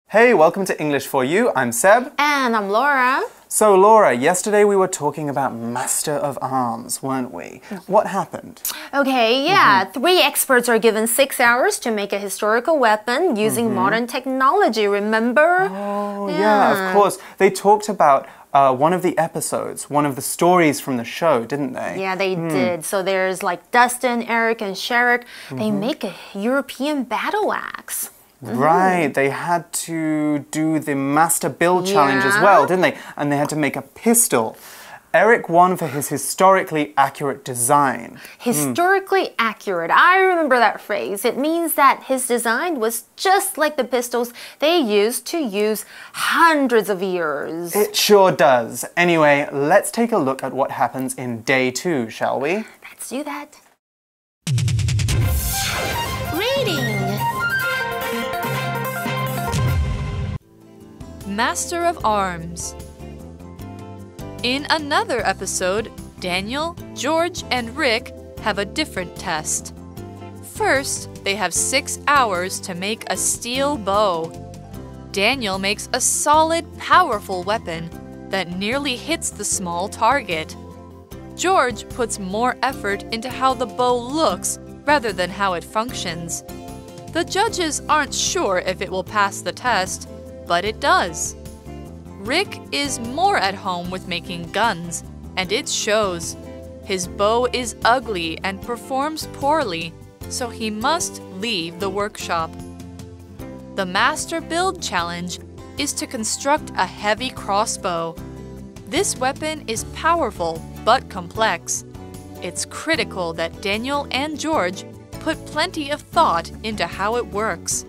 Hey, welcome to English for You. I'm Seb. And I'm Laura. So, Laura, yesterday we were talking about Master of Arms, weren't we? What happened? Okay, yeah. 3 experts are given 6 hours to make a historical weapon using modern technology, remember? Oh, yeah, of course. They talked about one of the episodes, one of the stories from the show, didn't they? Yeah, they did. So there's like Dustin, Eric, and Sherrick. They make a European battle axe. Right, they had to do the Master Build Challenge as well, didn't they? And they had to make a pistol. Eric won for his historically accurate design. Historically accurate. I remember that phrase. It means that his design was just like the pistols they used to use hundreds of years. It sure does. Anyway, let's take a look at what happens in day 2, shall we? Let's do that. Reading. Master of Arms. In another episode, Daniel, George, and Rick have a different test. First, they have 6 hours to make a steel bow. Daniel makes a solid, powerful weapon that nearly hits the small target. George puts more effort into how the bow looks rather than how it functions. The judges aren't sure if it will pass the test, but it does. Rick is more at home with making guns, and it shows. His bow is ugly and performs poorly, so he must leave the workshop. The Master Build Challenge is to construct a heavy crossbow. This weapon is powerful but complex. It's critical that Daniel and George put plenty of thought into how it works.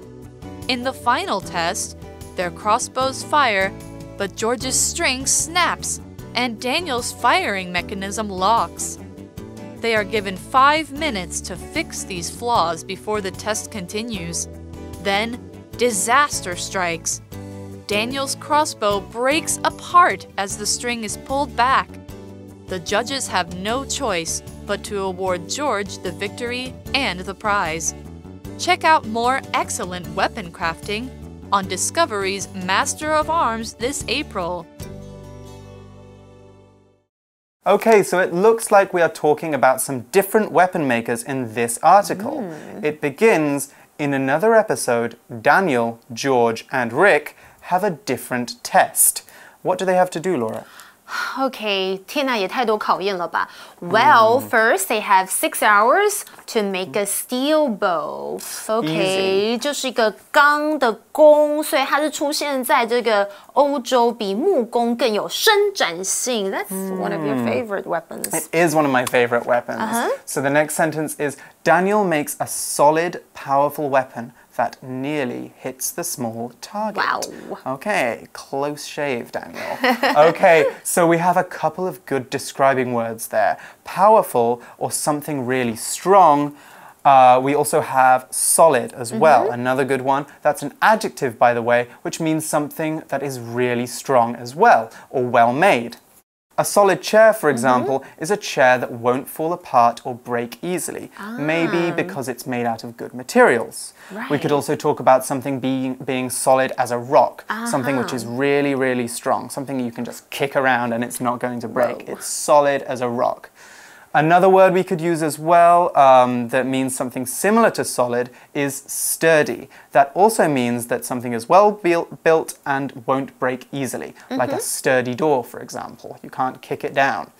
In the final test, their crossbows fire, but George's string snaps and Daniel's firing mechanism locks. They are given 5 minutes to fix these flaws before the test continues. Then, disaster strikes. Daniel's crossbow breaks apart as the string is pulled back. The judges have no choice but to award George the victory and the prize. Check out more excellent weapon crafting on Discovery's Master of Arms this April. Okay, so it looks like we are talking about some different weapon makers in this article. It begins, in another episode, Daniel, George, and Rick have a different test. What do they have to do, Laura? Okay, 天哪，也太多考验了吧。Well, first they have 6 hours to make a steel bow. Okay, 就是一个钢的弓，所以它是出现在这个欧洲，比木工更有伸展性。That's one of your favorite weapons. It is one of my favorite weapons. So the next sentence is, Daniel makes a solid, powerful weapon that nearly hits the small target. Wow. Okay, close shave, Daniel. Okay, so we have a couple of good describing words there. Powerful, or something really strong. We also have solid as well, another good one. That's an adjective, by the way, which means something that is really strong as well, or well made. A solid chair, for example, is a chair that won't fall apart or break easily, maybe because it's made out of good materials. We could also talk about something being solid as a rock, something which is really, really strong, something you can just kick around and it's not going to break. It's solid as a rock. Another word we could use as well that means something similar to solid is sturdy. That also means that something is well built and won't break easily, like a sturdy door, for example. You can't kick it down.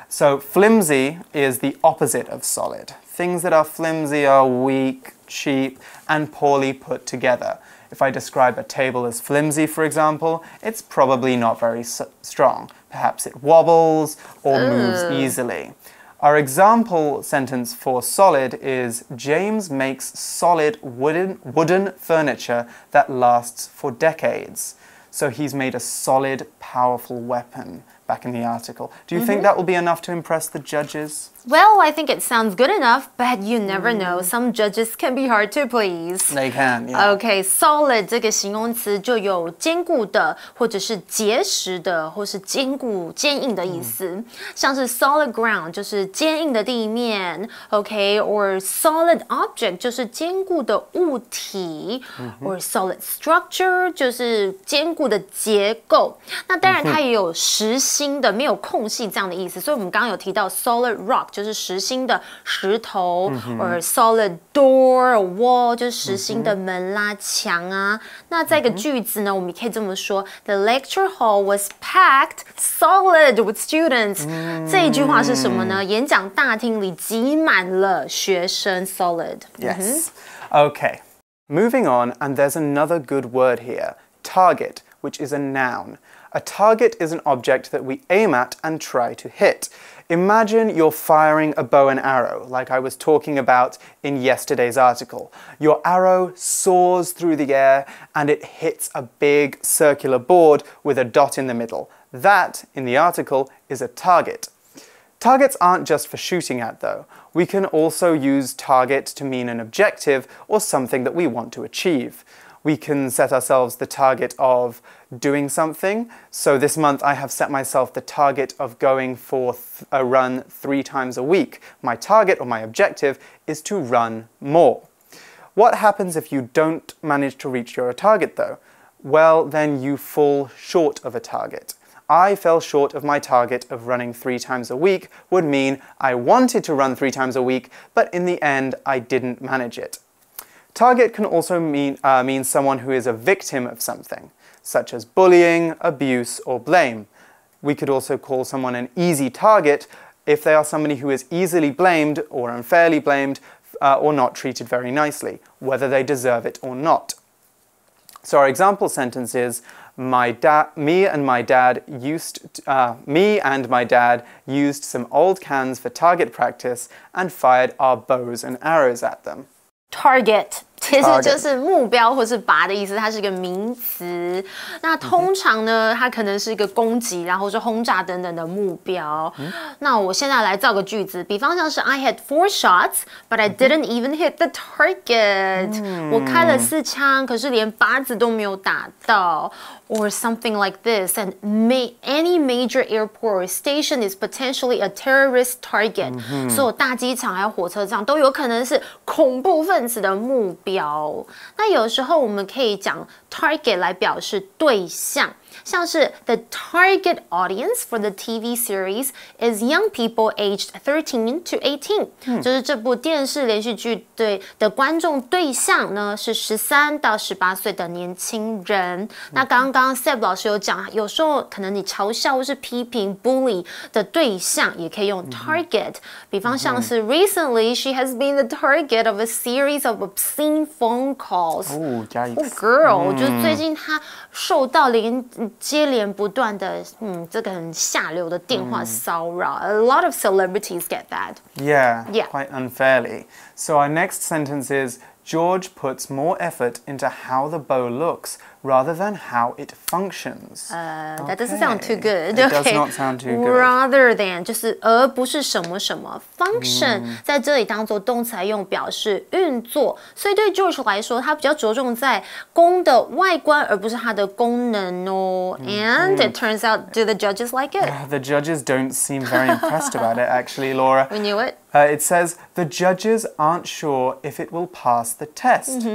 So flimsy is the opposite of solid. Things that are flimsy are weak, cheap, and poorly put together. If I describe a table as flimsy, for example, it's probably not very strong. Perhaps it wobbles or moves easily. Our example sentence for solid is, James makes solid wooden furniture that lasts for decades. So he's made a solid, powerful weapon back in the article. Do you think that will be enough to impress the judges? Well, I think it sounds good enough, but you never know. Some judges can be hard to please. They can, yeah. Okay, solid 这个形容词就有坚固的，或者是结实的，或是坚固、坚硬的意思。像是 solid ground 就是坚硬的地面 ，OK，or solid object 就是坚固的物体，or solid structure 就是坚固的结构。那当然它也有实心的、没有空隙这样的意思。所以我们刚刚有提到 solid rock 就是实心的石头，or solid door or wall 就是实心的门啦、墙啊。那在一个句子呢，我们也可以这么说 ：The lecture hall was packed solid with students。这一句话是什么呢？演讲大厅里挤满了学生 solid。Yes. Okay. Moving on, and there's another good word here, target, which is a noun. A target is an object that we aim at and try to hit. Imagine you're firing a bow and arrow, like I was talking about in yesterday's article. Your arrow soars through the air and it hits a big circular board with a dot in the middle. That, in the article, is a target. Targets aren't just for shooting at, though. We can also use target to mean an objective or something that we want to achieve. We can set ourselves the target of doing something. So this month I have set myself the target of going for a run 3 times a week. My target or my objective is to run more. What happens if you don't manage to reach your target though? Well, then you fall short of a target. I fell short of my target of running 3 times a week would mean I wanted to run 3 times a week, but in the end I didn't manage it. Target can also mean someone who is a victim of something, such as bullying, abuse, or blame. We could also call someone an easy target if they are somebody who is easily blamed or unfairly blamed or not treated very nicely, whether they deserve it or not. So our example sentence is, me and my dad used some old cans for target practice and fired our bows and arrows at them. Target 其实就是目标或是靶的意思，它是一个名词。那通常呢，它可能是一个攻击，然后是轰炸等等的目标。那我现在来造个句子，比方像是 I had 4 shots, but I didn't even hit the target。我开了4枪，可是连靶子都没有打到。Or something like this, and any major airport or station is potentially a terrorist target. 所有大机场还有火车站都有可能是恐怖分子的目标。那有时候我们可以讲 target 来表示对象。像是 the target audience for the TV series is young people aged 13 to 18，就是这部电视连续剧的观众对象呢是13到18岁的年轻人。那刚刚 Seb 老师有讲，有时候可能你嘲笑或是批评 bully 的对象也可以用 target，比方像是 recently she has been the target of a series of obscene phone calls。Oh girl，就是最近她受到接连不断的这个很下流的电话骚扰。A lot of celebrities get that. Yeah, quite unfairly. So our next sentence is, George puts more effort into how the bow looks rather than how it functions. That doesn't sound too good. It does not sound too good. Rather than 就是而不是什么什么 function 在这里当做动词来用，表示运作。所以对 George 来说，他比较着重在弓的外观，而不是它的功能哦。And it turns out, do the judges like it? The judges don't seem very impressed about it, actually, Laura. We knew it. It says, the judges aren't sure if it will pass the test.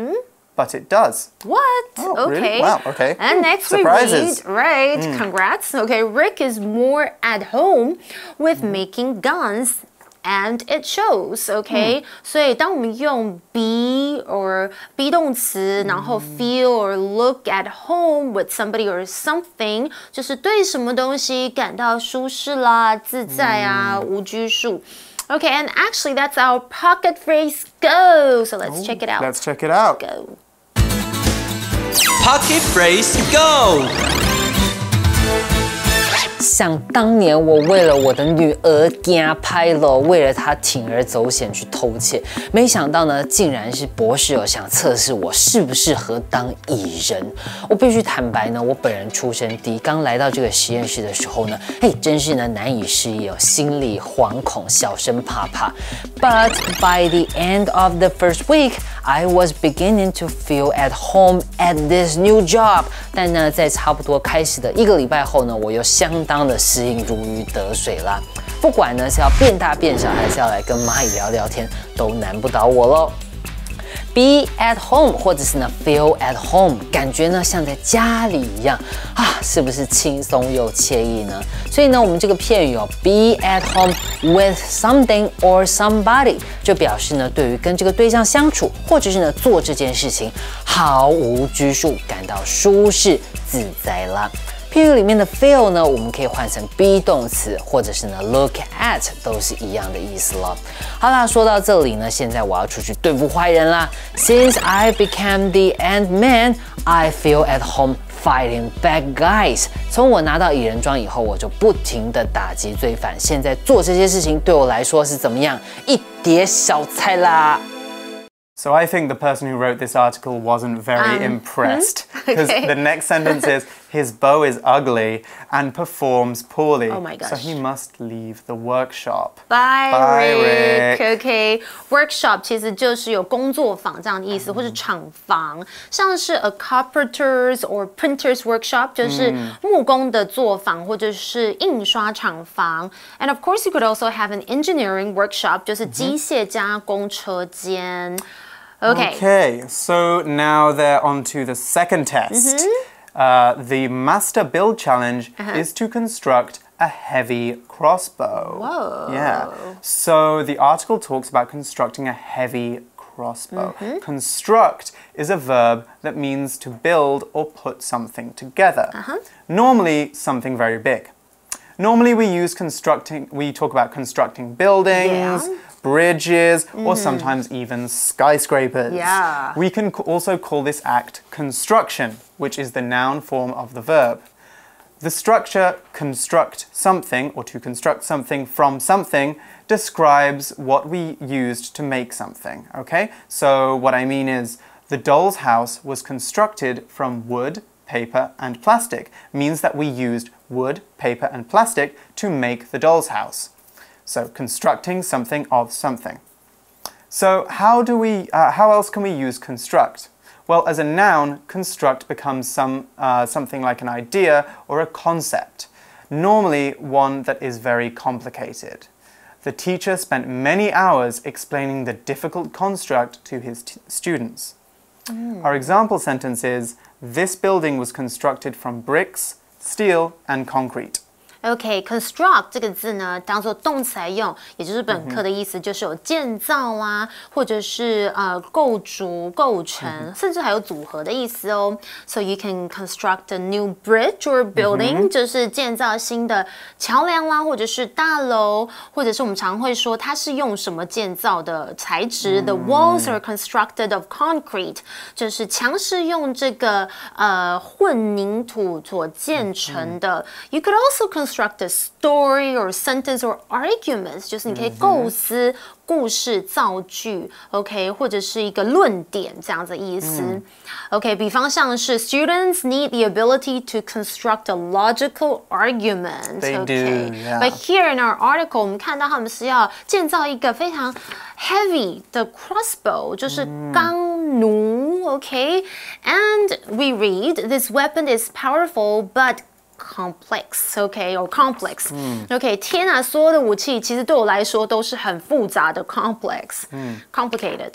But it does. What? Oh, okay. Really? Wow, okay. And next Surprises. we read, right, congrats. Okay, Rick is more at home with making guns. And it shows, okay? 所以当我们用 be or be 动词，然后 feel or look at home with somebody or something， 就是对什么东西感到舒适啦、自在啊、无拘束。Okay, and actually that's our pocket phrase go. So let's check it out. Let's check it out. Go. Pocket phrase go! 想当年我为了我的女儿惊拍了，为了她铤而走险去偷窃，没想到呢，竟然是博士想测试我适不适合当蚁人。我必须坦白呢，我本人出身低，刚来到这个实验室的时候呢，真是呢难以适应，心里惶恐，小声怕怕。But by the end of the first week, I was beginning to feel at home at this new job. 但呢，在差不多开始的1个礼拜后呢，我又相当的适应，如鱼得水啦。不管呢是要变大变小，还是要来跟蚂蚁聊聊天，都难不倒我咯。Be at home 或者是呢 feel at home， 感觉呢像在家里一样啊，是不是轻松又惬意呢？所以呢，我们这个片语be at home with something or somebody 就表示呢，对于跟这个对象相处，或者是呢做这件事情毫无拘束，感到舒适自在啦。片语里面的 feel 呢，我们可以换成 be 动词，或者是呢 look at， 都是一样的意思了。好啦，说到这里呢，现在我要出去对付坏人啦。Since I became the Ant-Man, I feel at home fighting bad guys。从我拿到蚁人装以后，我就不停的打击罪犯。现在做这些事情对我来说是怎么样？一碟小菜啦。So I think the person who wrote this article wasn't very impressed because the next sentence is his bow is ugly and performs poorly. Oh my gosh. So he must leave the workshop. Bye, Rick. OK, workshop 其实就是有工作坊这样的意思，或是厂房，像是 a carpenter's or printer's workshop 就是木工的作坊，或者是印刷厂房。And of course, you could also have an engineering workshop 就是机械加工车间。Okay, so now they're on to the second test. The Master Build Challenge is to construct a heavy crossbow. Whoa. Yeah. So the article talks about constructing a heavy crossbow. Construct is a verb that means to build or put something together. Normally, something very big. Normally, we talk about constructing buildings, bridges, or sometimes even skyscrapers. Yeah. We can also call this act construction, which is the noun form of the verb. The structure construct something, or to construct something from something, describes what we used to make something, okay? So what I mean is, the doll's house was constructed from wood, paper, and plastic. Means that we used wood, paper, and plastic to make the doll's house. So constructing something of something. So how else can we use construct? Well, as a noun, construct becomes something like an idea or a concept, normally one that is very complicated. The teacher spent many hours explaining the difficult construct to his students. Our example sentence is, this building was constructed from bricks, steel, and concrete. OK, construct 这个字呢，当做动词来用，也就是本课的意思，就是有建造啦，或者是构筑、构成，甚至还有组合的意思哦。So you can construct a new bridge or building，就是建造新的桥梁啦，或者是大楼，或者是我们常会说它是用什么建造的材质。The walls are constructed of concrete，就是墙是用这个混凝土所建成的。You could also construct a story or sentence or arguments， 就是你可以构思故事造句 ，OK， 或者是一个论点这样子的意思。OK， 比方像是 students need the ability to construct a logical argument. They okay. do, yeah. But here in our article， 我们看到他们是要建造一个非常 heavy 的 crossbow， 就是钢弩 ，OK。And we read this weapon is powerful, but complex, okay, or complex. Okay, 天啊，所有的武器其实对我来说都是很复杂的 complex, complicated.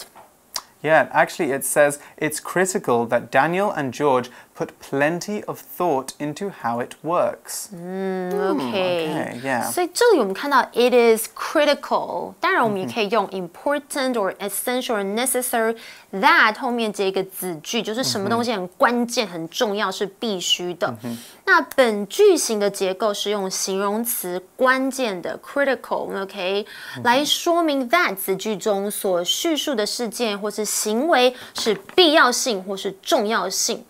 Yeah, actually it says it's critical that Daniel and George put plenty of thought into how it works. Okay, yeah. 所以这里我们看到 it is critical， 当然我们也可以用 important or essential or necessary that 后面接一个子句，就是什么东西很关键、很重要，是必须的。那本句型的结构是用形容词关键的 critical，OK， 来说明 that 子句中所叙述的事件或是行为是必要性或是重要性。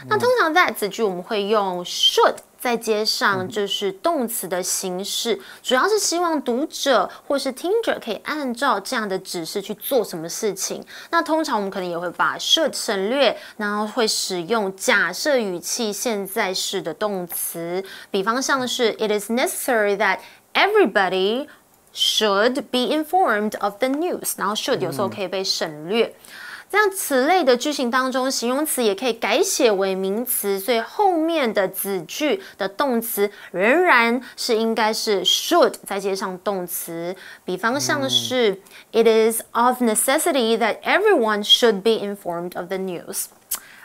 那通常 that 子句我们会用 should 再接上就是动词的形式，主要是希望读者或是听者可以按照这样的指示去做什么事情。那通常我们可能也会把 should 省略，然后会使用假设语气现在式的动词，比方像是 It is necessary that everybody should be informed of the news， 然后 should 有时候可以被省略。这样此类的句型当中，形容词也可以改写为名词，所以后面的子句的动词仍然是应该是 should 再接上动词。比方像是 It is of necessity that everyone should be informed of the news.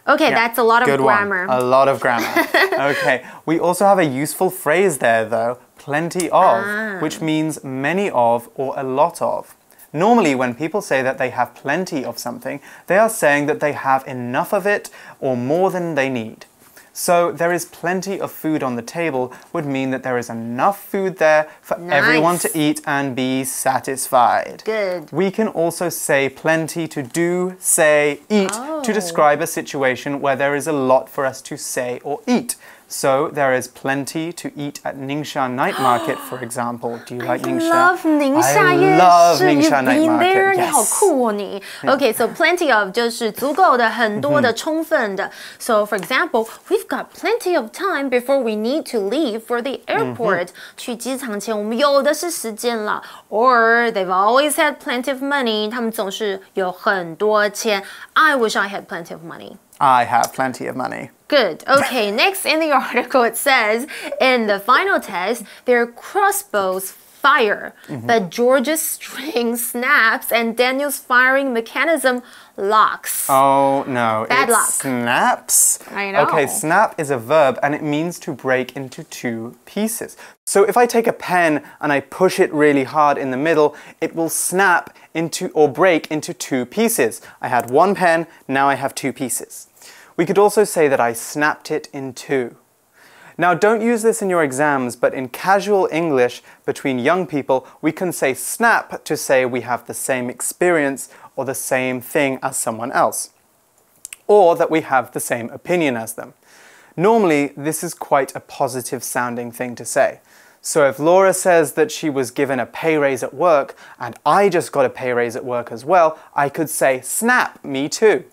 Okay, that's a lot of grammar. A lot of grammar. Okay, we also have a useful phrase there though, plenty of, which means many of or a lot of. Normally, when people say that they have plenty of something, they are saying that they have enough of it or more than they need. So, there is plenty of food on the table would mean that there is enough food there for everyone to eat and be satisfied. Good. We can also say plenty to do, say, eat to describe a situation where there is a lot for us to say or eat. So there is plenty to eat at Ningxia Night Market, for example. Do you like Ningxia? I love Ningxia I love Ningxia Night You've been Market. there? Yes. 你好酷哦你。Okay, so plenty of 就是足够的、很多的、充分的。So for example, we've got plenty of time before we need to leave for the airport. 去机场前我们有的是时间了。Or they've always had plenty of money. 他们总是有很多钱。I wish I had plenty of money. I have plenty of money. Good. Okay, next in the article it says, in the final test, their crossbows fire, but George's string snaps and Daniel's firing mechanism locks. Oh no, Bad it luck. snaps. I know. Okay, snap is a verb and it means to break into two pieces. So if I take a pen and I push it really hard in the middle, it will snap into or break into two pieces. I had one pen, now I have two pieces. We could also say that I snapped it in two. Now, don't use this in your exams, but in casual English between young people, we can say snap to say we have the same experience or the same thing as someone else, or that we have the same opinion as them. Normally, this is quite a positive sounding thing to say. So if Laura says that she was given a pay raise at work, and I just got a pay raise at work as well, I could say, snap, me too.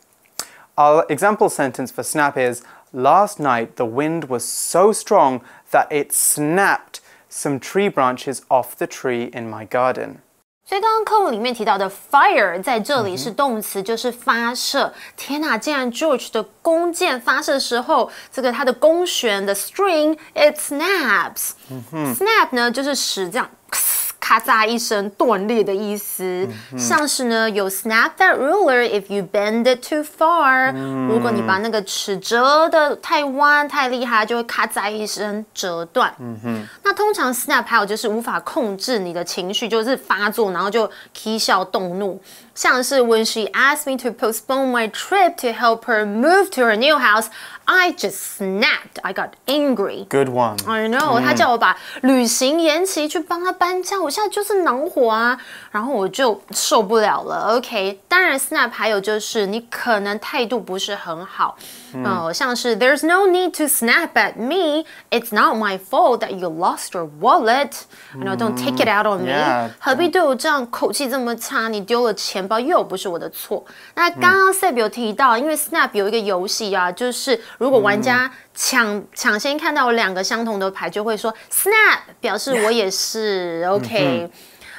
Our example sentence for snap is, last night the wind was so strong that it snapped some tree branches off the tree in my garden. 所以刚刚课文里面提到的 fire 在这里是动词，就是发射。天哪，竟然 George 的弓箭发射的时候，这个它的弓弦的 string it snaps。snap 呢就是使这样咔嚓一声断裂的意思，像是呢有 snap that ruler if you bend it too far，如果你把那个尺折的太弯太厉害，就会咔嚓一声折断。那通常 snap 还有就是无法控制你的情绪，就是发作，然后就起笑动怒。像是 when she asked me to postpone my trip to help her move to her new house, I just snapped. I got angry. Good one. I know. 他叫我把旅行延期去帮他搬家，我现在就是恼火啊，然后我就受不了了。OK， 当然 snap 还有就是你可能态度不是很好，像是 There's no need to snap at me. It's not my fault that you lost your wallet. You know, don't take it out on me. Yeah. 何必对我这样口气这么差？你丢了钱包又不是我的错。那刚刚 Seb 有提到，因为 snap 有一个游戏啊，就是如果玩家抢先看到两个相同的牌，就会说 snap， 表示我也是。OK。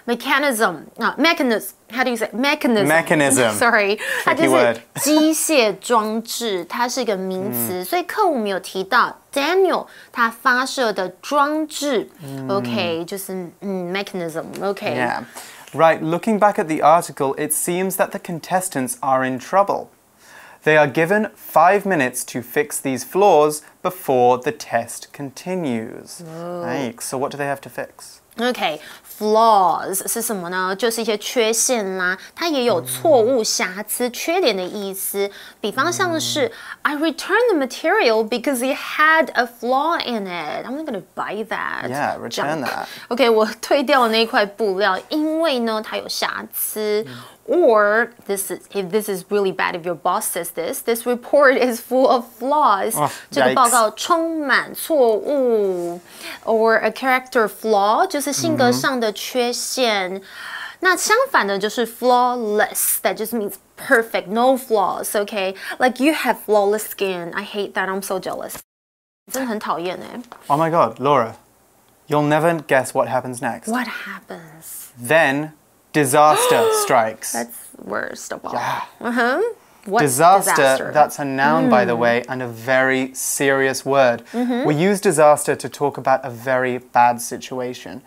Mechanism mechanism. How do you say mechanism? Mechanism. Sorry， 它就是 word. 机械装置，它是一个名词。所以课文我们有提到 Daniel 他发射的装置。OK， 就是mechanism。OK。Yeah. Right, looking back at the article, it seems that the contestants are in trouble. They are given 5 minutes to fix these flaws before the test continues. Yikes. So what do they have to fix? OK。Flaws 是什么呢？就是一些缺陷啦，它也有错误、瑕疵、缺点的意思。比方像是 I returned the material because it had a flaw in it. I'm not gonna buy that. Yeah, return that. OK， 我退掉了那一块布料，因为呢它有瑕疵。Or if this is really bad, if your boss says this report is full of flaws. 这个报告充满错误。Or a character flaw 就是性格上的缺陷。那相反的就是 flawless, that just means perfect, no flaws, okay? Like you have flawless skin. I hate that. I'm so jealous. 真的很讨厌哎。Oh my God, Laura, you'll never guess what happens next. What happens? Then disaster strikes. That's worst of all. Yeah. What disaster, that's a noun, by the way, and a very serious word. We use disaster to talk about a very bad situation.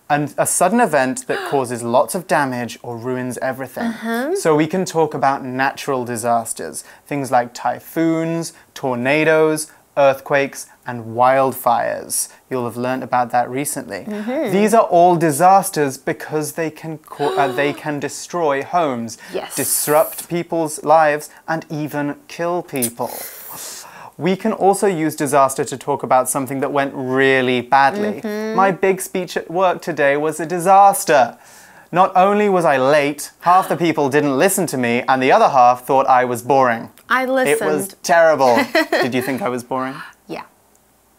And a sudden event that causes lots of damage or ruins everything. So we can talk about natural disasters, things like typhoons, tornadoes, earthquakes, and wildfires. You'll have learned about that recently. These are all disasters because they can destroy homes, disrupt people's lives, and even kill people. We can also use disaster to talk about something that went really badly. My big speech at work today was a disaster. Not only was I late, half the people didn't listen to me, and the other half thought I was boring. I listened. It was terrible. Did you think I was boring? Yeah.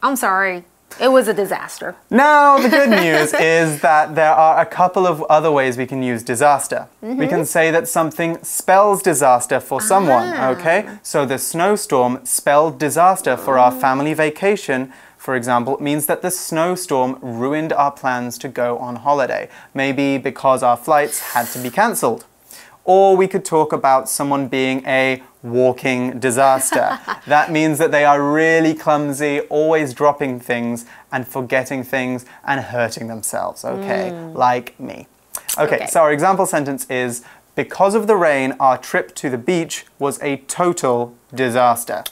I'm sorry. It was a disaster. Now, the good news is that there are a couple of other ways we can use disaster. We can say that something spells disaster for someone, okay? So the snowstorm spelled disaster for our family vacation. For example, it means that the snowstorm ruined our plans to go on holiday, maybe because our flights had to be cancelled. Or we could talk about someone being a walking disaster. That means that they are really clumsy, always dropping things and forgetting things and hurting themselves, okay? Like me. Okay, so our example sentence is, because of the rain, our trip to the beach was a total disaster.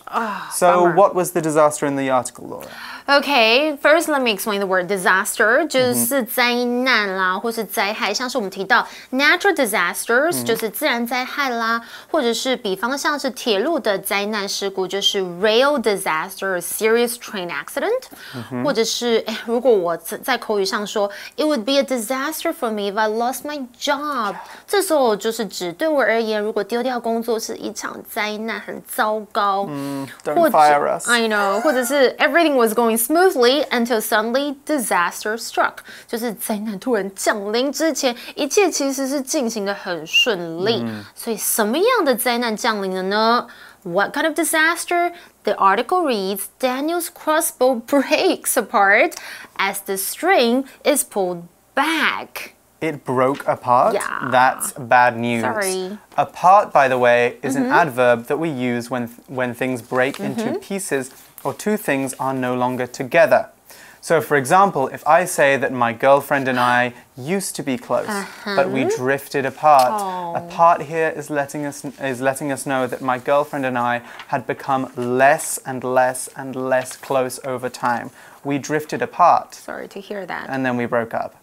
So what was the disaster in the article, Laura? Okay, first let me explain the word disaster. 就是灾难啦，或是灾害，像是我们提到 natural disasters 就是自然灾害啦，或者是比方像是铁路的灾难事故，就是 rail disaster, serious train accident，或者是如果我在口语上说 it would be a disaster for me if I lost my job， 这时候就是指对我而言，如果丢掉工作是一场灾难，很糟糕。Don't fire us. I know， 或者是 everything was going smoothly until suddenly disaster struck， 就是灾难突然降临之前，一切其实是进行得很顺利。所以什么样的灾难降临了呢？ What kind of disaster? The article reads, Daniel's crossbow breaks apart as the string is pulled back. It broke apart? Yeah. That's bad news. Sorry. Apart, by the way, is an adverb that we use when things break into pieces or two things are no longer together. So, for example, if I say that my girlfriend and I used to be close, but we drifted apart, apart here is letting us know that my girlfriend and I had become less and less and less close over time. We drifted apart. Sorry to hear that. And then we broke up.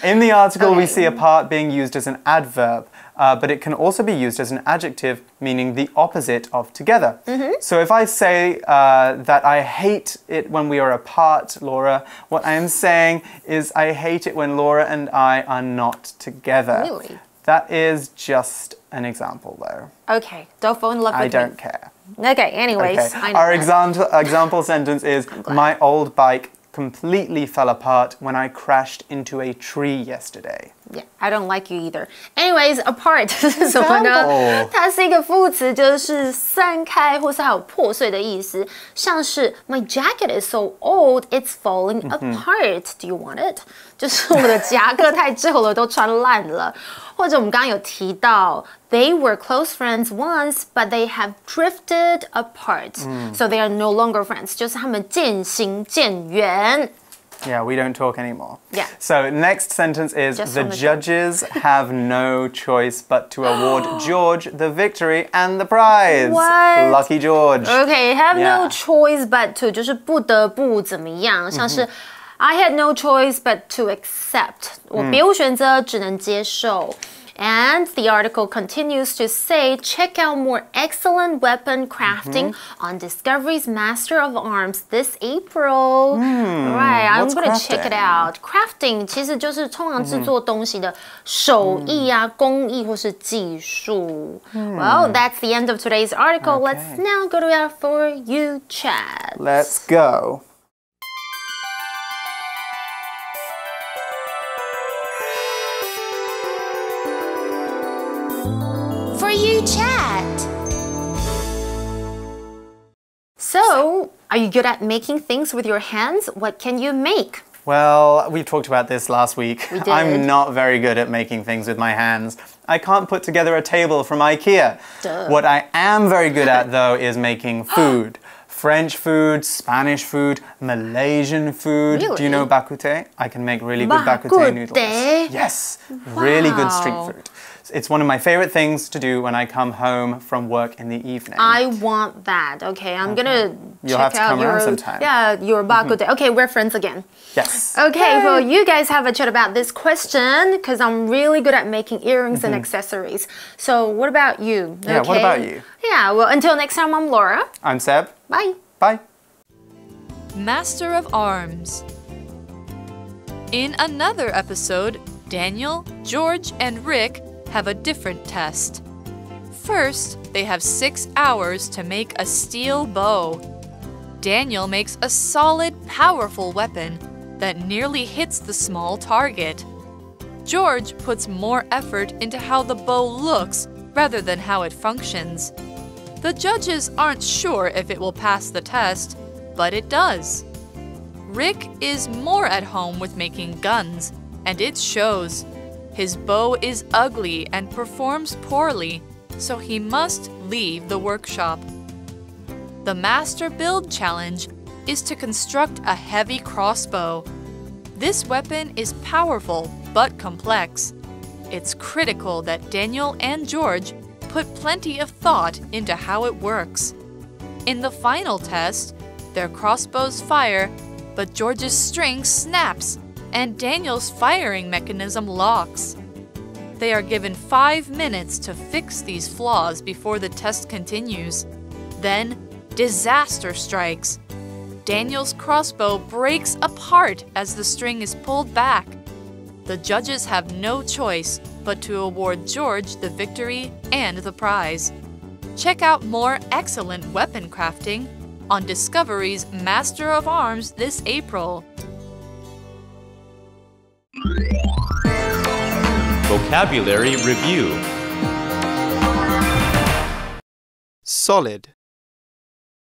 In the article, we see apart being used as an adverb, but it can also be used as an adjective, meaning the opposite of together. So if I say that I hate it when we are apart, Laura, what I am saying is I hate it when Laura and I are not together. Really? That is just an example, though. Okay, don't fall in love with me. I don't care. Okay, anyways. Okay. I know Our that. example sentence is, my old bike completely fell apart when I crashed into a tree yesterday. Yeah, I don't like you either. Anyways, apart 是什么呢？它是一个副词，就是散开或是还有破碎的意思。像是 My jacket is so old, it's falling apart. Do you want it? 就是我的夹克太旧了，都穿烂了。或者我们刚刚有提到 They were close friends once, but they have drifted apart. So they are no longer friends. 就是他们渐行渐远。Yeah, we don't talk anymore. Yeah. So next sentence is, the judges have no choice but to award George the victory and the prize. What? Lucky George. Okay, have no Yeah. choice but to 就是不得不怎么样，像是 I had no choice but to accept. 我别无选择，只能接受。And the article continues to say, check out more excellent weapon crafting on Discovery's Master of Arms this April. Right, I'm going to check it out. Crafting 其实就是通常制作东西的手艺啊、工艺或是技术。Well, that's the end of today's article. Okay. Let's now go to our For You chat. Let's go. For You chat. So, are you good at making things with your hands? What can you make? Well, we talked about this last week. We did. I'm not very good at making things with my hands. I can't put together a table from IKEA. Duh. What I am very good at, though, is making food. French food, Spanish food, Malaysian food. Really? Do you know bakute? I can make really good bakute noodles. Yes, really good street food. It's one of my favorite things to do when I come home from work in the evening. I want that. Okay, I'm gonna You'll check have to out come your around sometime. your bakute. Okay, we're friends again. Yes. Okay, well, you guys have a chat about this question because I'm really good at making earrings and accessories. So, what about you? Yeah, what about you? Yeah, well, until next time, I'm Laura. I'm Seb. Bye. Bye. Master of Arms. In another episode, Daniel, George, and Rick have a different test. First, they have 6 hours to make a steel bow. Daniel makes a solid, powerful weapon that nearly hits the small target. George puts more effort into how the bow looks rather than how it functions. The judges aren't sure if it will pass the test, but it does. Rick is more at home with making guns, and it shows. His bow is ugly and performs poorly, so he must leave the workshop. The Master Build Challenge is to construct a heavy crossbow. This weapon is powerful but complex. It's critical that Daniel and George put plenty of thought into how it works. In the final test, their crossbows fire, but George's string snaps and Daniel's firing mechanism locks. They are given 5 minutes to fix these flaws before the test continues. Then, disaster strikes. Daniel's crossbow breaks apart as the string is pulled back. The judges have no choice but to award George the victory and the prize. Check out more excellent weapon crafting on Discovery's Master of Arms this April. Vocabulary Review. Solid.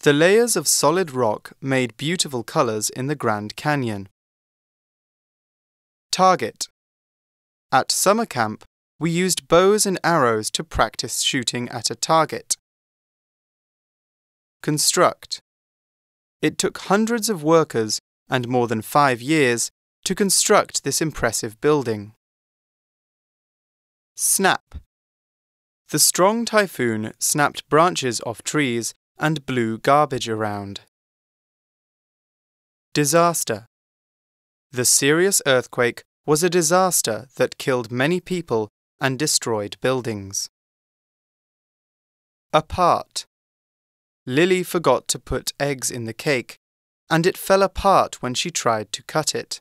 The layers of solid rock made beautiful colors in the Grand Canyon. Target. At summer camp, we used bows and arrows to practice shooting at a target. Construct. It took hundreds of workers and more than 5 years to construct this impressive building. Snap. The strong typhoon snapped branches off trees and blew garbage around. Disaster. The serious earthquake was a disaster that killed many people and destroyed buildings. Apart. Lily forgot to put eggs in the cake, and it fell apart when she tried to cut it.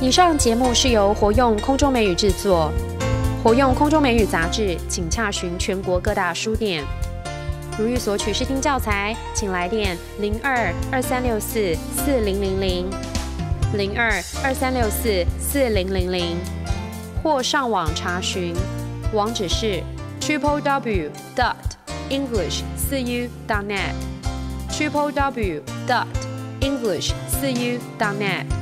以上节目是由活用空中美语制作，活用空中美语杂志，请洽询全国各大书店。如欲索取试听教材，请来电02-2364-4000 02-2364-4000，或上网查询，网址是 www.english4u.net www.english4u.net